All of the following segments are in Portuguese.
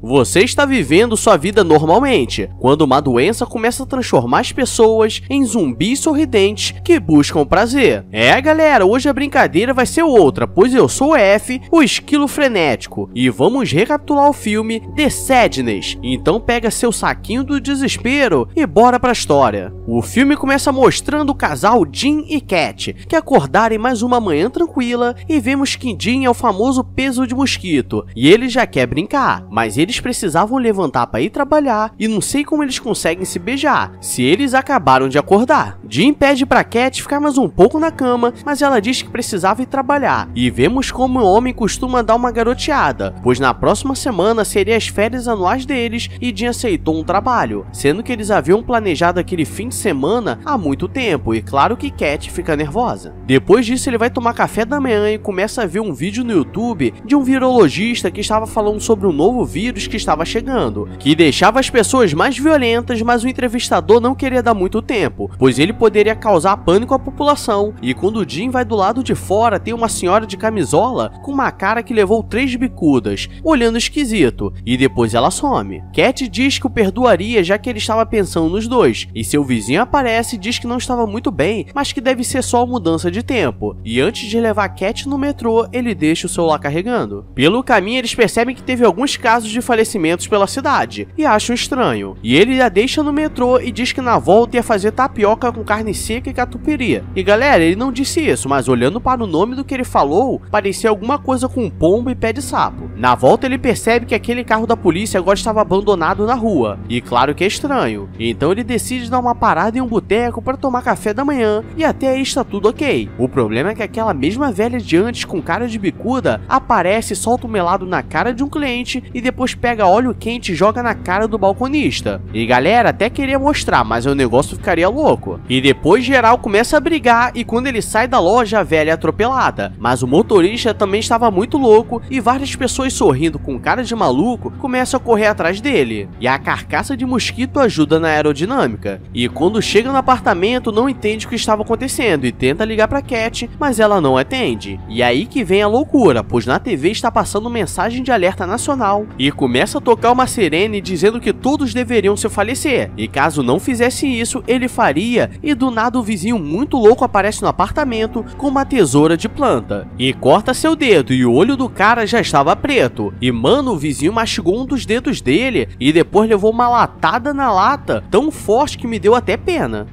Você está vivendo sua vida normalmente, quando uma doença começa a transformar as pessoas em zumbis sorridentes que buscam prazer. Galera, hoje a brincadeira vai ser outra, pois eu sou o F, o esquilo frenético, e vamos recapitular o filme The Sadness. Então pega seu saquinho do desespero e bora pra história. O filme começa mostrando o casal Jim e Cat, que acordaram em mais uma manhã tranquila, e vemos que Jim é o famoso peso de mosquito, e ele já quer brincar, mas eles precisavam levantar para ir trabalhar, e não sei como eles conseguem se beijar, se eles acabaram de acordar. Jim pede pra Cat ficar mais um pouco na cama, mas ela diz que precisava ir trabalhar, e vemos como o homem costuma dar uma garoteada, pois na próxima semana seria as férias anuais deles, e Jim aceitou um trabalho, sendo que eles haviam planejado aquele fim de semana há muito tempo, e claro que Cat fica nervosa. Depois disso ele vai tomar café da manhã e começa a ver um vídeo no YouTube de um virologista que estava falando sobre um novo vírus que estava chegando, que deixava as pessoas mais violentas, mas o entrevistador não queria dar muito tempo, pois ele poderia causar pânico à população. E quando o Jim vai do lado de fora, tem uma senhora de camisola com uma cara que levou 3 bicudas, olhando esquisito, e depois ela some. Cat diz que o perdoaria, já que ele estava pensando nos dois, e seu vizinho aparece e diz que não estava muito bem, mas que deve ser só mudança de tempo. E antes de levar Cat no metrô, ele deixa o celular carregando. Pelo caminho eles percebem que teve alguns casos de falecimentos pela cidade, e acham estranho. E ele a deixa no metrô e diz que na volta ia fazer tapioca com carne seca e catupiry. E galera, ele não disse isso, mas olhando para o nome do que ele falou, parecia alguma coisa com pombo e pé de sapo. Na volta ele percebe que aquele carro da polícia agora estava abandonado na rua, e claro que é estranho. Então ele decide dar uma parada em um boteco para tomar café da manhã, e até aí está tudo ok. O problema é que aquela mesma velha de antes com cara de bicuda aparece e solta um melado na cara de um cliente, e depois pega óleo quente e joga na cara do balconista. E galera, até queria mostrar, mas o negócio ficaria louco. E depois geral começa a brigar, e quando ele sai da loja a velha é atropelada, mas o motorista também estava muito louco, e várias pessoas sorrindo com cara de maluco começam a correr atrás dele. E a carcaça de mosquito ajuda na aerodinâmica. E quando chega no apartamento não entende o que estava acontecendo e tenta ligar pra Cat, mas ela não atende. E aí que vem a loucura, pois na TV está passando mensagem de alerta nacional, e começa a tocar uma sirene dizendo que todos deveriam se falecer, e caso não fizesse isso, ele faria, e do nada o vizinho muito louco aparece no apartamento com uma tesoura de planta, e corta seu dedo, e o olho do cara já estava preto, e mano, o vizinho mastigou um dos dedos dele, e depois levou uma latada na lata, tão forte que me deu até pena.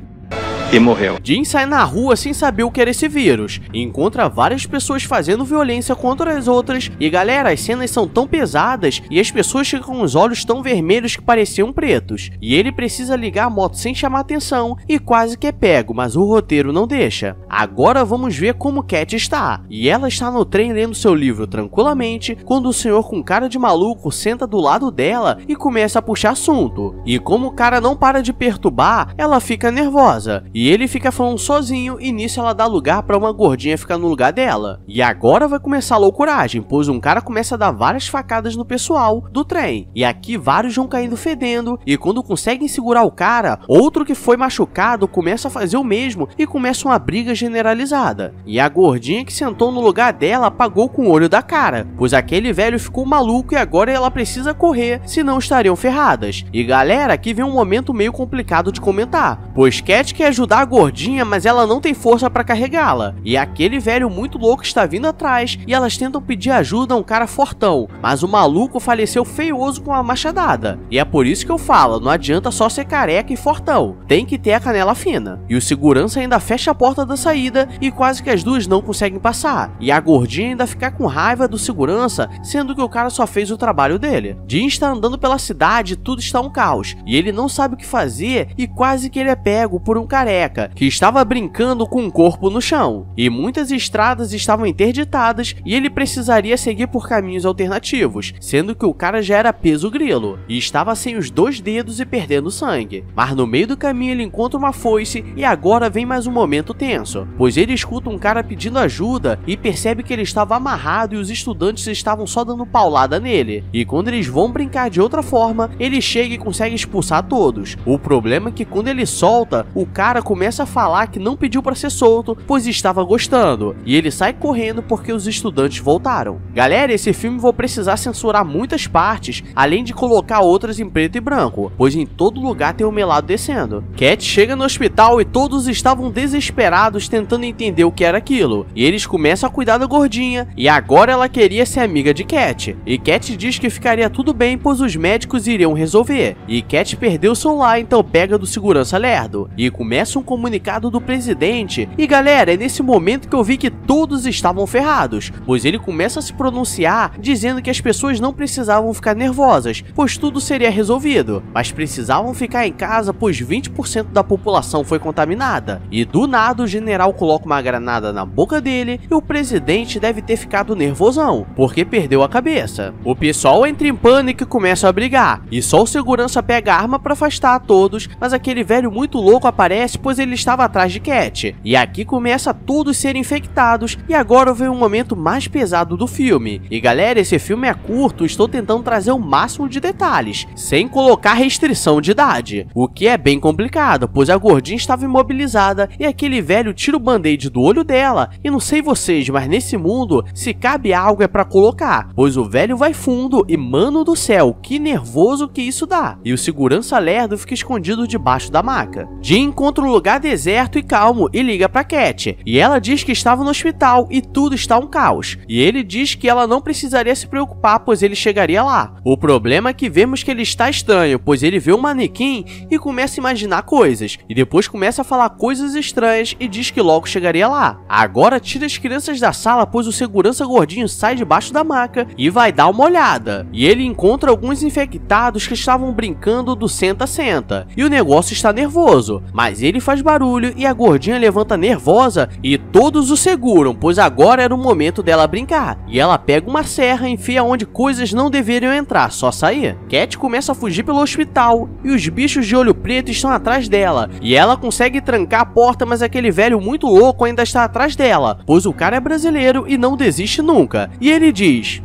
E morreu. Jim sai na rua sem saber o que era esse vírus, e encontra várias pessoas fazendo violência contra as outras, e galera, as cenas são tão pesadas, e as pessoas ficam com os olhos tão vermelhos que pareciam pretos, e ele precisa ligar a moto sem chamar atenção, e quase que é pego, mas o roteiro não deixa. Agora vamos ver como Cat está, e ela está no trem lendo seu livro tranquilamente, quando o senhor com cara de maluco senta do lado dela e começa a puxar assunto, e como o cara não para de perturbar, ela fica nervosa, e ele fica falando sozinho, e nisso ela dá lugar para uma gordinha ficar no lugar dela. E agora vai começar a loucuragem, pois um cara começa a dar várias facadas no pessoal do trem, e aqui vários vão caindo fedendo, e quando conseguem segurar o cara, outro que foi machucado começa a fazer o mesmo, e começa uma briga generalizada. E a gordinha que sentou no lugar dela apagou com o olho da cara, pois aquele velho ficou maluco e agora ela precisa correr, senão estariam ferradas. E galera, aqui vem um momento meio complicado de comentar, pois Cat quer ajudar a gordinha, mas ela não tem força para carregá-la, e aquele velho muito louco está vindo atrás, e elas tentam pedir ajuda a um cara fortão, mas o maluco faleceu feioso com uma machadada. E é por isso que eu falo, não adianta só ser careca e fortão, tem que ter a canela fina. E o segurança ainda fecha a porta da saída, e quase que as duas não conseguem passar, e a gordinha ainda fica com raiva do segurança, sendo que o cara só fez o trabalho dele. Jim está andando pela cidade, tudo está um caos, e ele não sabe o que fazer, e quase que ele é pego por um careca que estava brincando com um corpo no chão, e muitas estradas estavam interditadas, e ele precisaria seguir por caminhos alternativos, sendo que o cara já era peso grilo, e estava sem os 2 dedos e perdendo sangue. Mas no meio do caminho ele encontra uma foice, e agora vem mais um momento tenso, pois ele escuta um cara pedindo ajuda, e percebe que ele estava amarrado e os estudantes estavam só dando paulada nele, e quando eles vão brincar de outra forma, ele chega e consegue expulsar todos. O problema é que quando ele solta, o cara começa a falar que não pediu pra ser solto, pois estava gostando, e ele sai correndo porque os estudantes voltaram. Galera, esse filme vou precisar censurar muitas partes, além de colocar outras em preto e branco, pois em todo lugar tem um melado descendo. Cat chega no hospital e todos estavam desesperados tentando entender o que era aquilo, e eles começam a cuidar da gordinha, e agora ela queria ser amiga de Cat, e Cat diz que ficaria tudo bem, pois os médicos iriam resolver, e Cat perdeu o celular, então pega do segurança lerdo, e começa um comunicado do presidente, e galera, é nesse momento que eu vi que todos estavam ferrados, pois ele começa a se pronunciar dizendo que as pessoas não precisavam ficar nervosas, pois tudo seria resolvido, mas precisavam ficar em casa, pois 20% da população foi contaminada, e do nada o general coloca uma granada na boca dele, e o presidente deve ter ficado nervosão, porque perdeu a cabeça. O pessoal entra em pânico e começa a brigar, e só o segurança pega a arma para afastar a todos, mas aquele velho muito louco aparece, pois ele estava atrás de Cat, e aqui começa a todos serem infectados, e agora vem o momento mais pesado do filme. E galera, esse filme é curto, estou tentando trazer o máximo de detalhes, sem colocar restrição de idade, o que é bem complicado, pois a gordinha estava imobilizada, e aquele velho tira o band-aid do olho dela, e não sei vocês, mas nesse mundo, se cabe algo é pra colocar, pois o velho vai fundo, e mano do céu, que nervoso que isso dá. E o segurança lerdo fica escondido debaixo da maca. Jean encontra um lugar deserto e calmo e liga pra Cat, e ela diz que estava no hospital e tudo está um caos, e ele diz que ela não precisaria se preocupar, pois ele chegaria lá. O problema é que vemos que ele está estranho, pois ele vê um manequim e começa a imaginar coisas, e depois começa a falar coisas estranhas e diz que logo chegaria lá. Agora tira as crianças da sala, pois o segurança gordinho sai debaixo da maca e vai dar uma olhada, e ele encontra alguns infectados que estavam brincando do senta-senta, e o negócio está nervoso, mas ele faz barulho e a gordinha levanta nervosa e todos o seguram, pois agora era o momento dela brincar, e ela pega uma serra e enfia onde coisas não deveriam entrar, só sair. Cat começa a fugir pelo hospital e os bichos de olho preto estão atrás dela, e ela consegue trancar a porta, mas aquele velho muito louco ainda está atrás dela, pois o cara é brasileiro e não desiste nunca, e ele diz: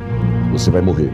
"Você vai morrer."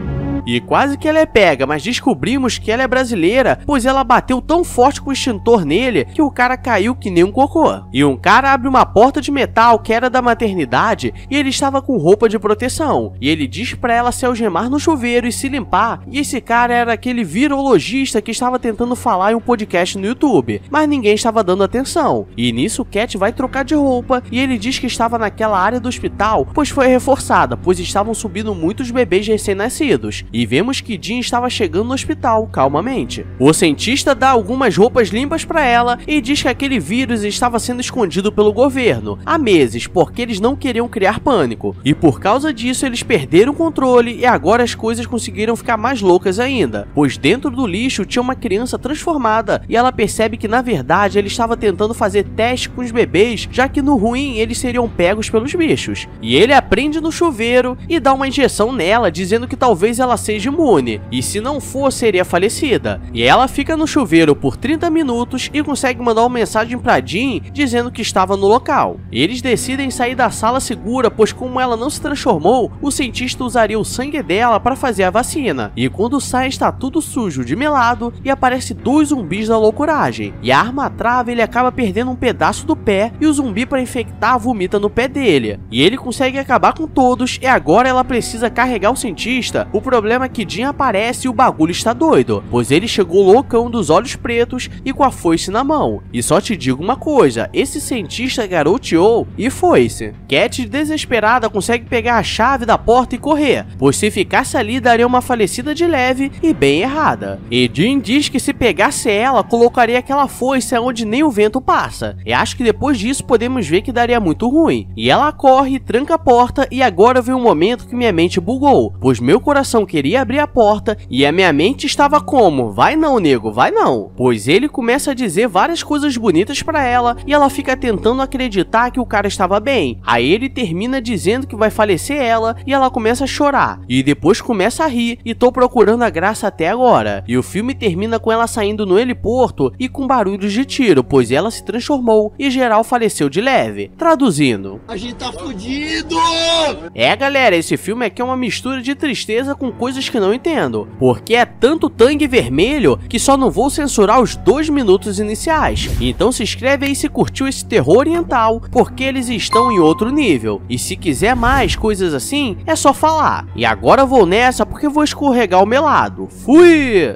E quase que ela é pega, mas descobrimos que ela é brasileira, pois ela bateu tão forte com o extintor nele que o cara caiu que nem um cocô. E um cara abre uma porta de metal que era da maternidade e ele estava com roupa de proteção. E ele diz pra ela se algemar no chuveiro e se limpar. E esse cara era aquele virologista que estava tentando falar em um podcast no YouTube, mas ninguém estava dando atenção. E nisso Cat vai trocar de roupa e ele diz que estava naquela área do hospital, pois foi reforçada, pois estavam subindo muitos bebês recém-nascidos. E vemos que Jean estava chegando no hospital, calmamente. O cientista dá algumas roupas limpas para ela e diz que aquele vírus estava sendo escondido pelo governo há meses, porque eles não queriam criar pânico. E por causa disso eles perderam o controle e agora as coisas conseguiram ficar mais loucas ainda, pois dentro do lixo tinha uma criança transformada e ela percebe que na verdade ele estava tentando fazer teste com os bebês, já que no ruim eles seriam pegos pelos bichos. E ele aprende no chuveiro e dá uma injeção nela, dizendo que talvez ela seja imune, e se não for, seria falecida. E ela fica no chuveiro por 30 minutos e consegue mandar uma mensagem pra Jean dizendo que estava no local. Eles decidem sair da sala segura, pois como ela não se transformou, o cientista usaria o sangue dela para fazer a vacina. E quando sai está tudo sujo de melado e aparece 2 zumbis da loucuragem. E a arma trava, ele acaba perdendo um pedaço do pé e o zumbi para infectar vomita no pé dele. E ele consegue acabar com todos e agora ela precisa carregar o cientista. O problema é que Jean aparece e o bagulho está doido, pois ele chegou loucão dos olhos pretos e com a foice na mão. E só te digo uma coisa, esse cientista garoteou e foi-se. Cat, desesperada, consegue pegar a chave da porta e correr, pois se ficasse ali daria uma falecida de leve e bem errada. E Jean diz que se pegasse ela, colocaria aquela foice onde nem o vento passa. E acho que depois disso podemos ver que daria muito ruim. E ela corre, tranca a porta e agora vem um momento que minha mente bugou, pois meu coração queria abrir a porta e a minha mente estava como: vai não, nego, vai não. Pois ele começa a dizer várias coisas bonitas pra ela e ela fica tentando acreditar que o cara estava bem. Aí ele termina dizendo que vai falecer ela e ela começa a chorar. E depois começa a rir e tô procurando a graça até agora. E o filme termina com ela saindo no heliporto e com barulhos de tiro, pois ela se transformou e geral faleceu de leve. Traduzindo: a gente tá fudido! É galera, esse filme aqui é uma mistura de tristeza com coisa coisas que não entendo, porque é tanto tangue vermelho que só não vou censurar os 2 minutos iniciais. Então se inscreve aí se curtiu esse terror oriental, porque eles estão em outro nível. E se quiser mais coisas assim, é só falar. E agora eu vou nessa porque eu vou escorregar o melado. Fui!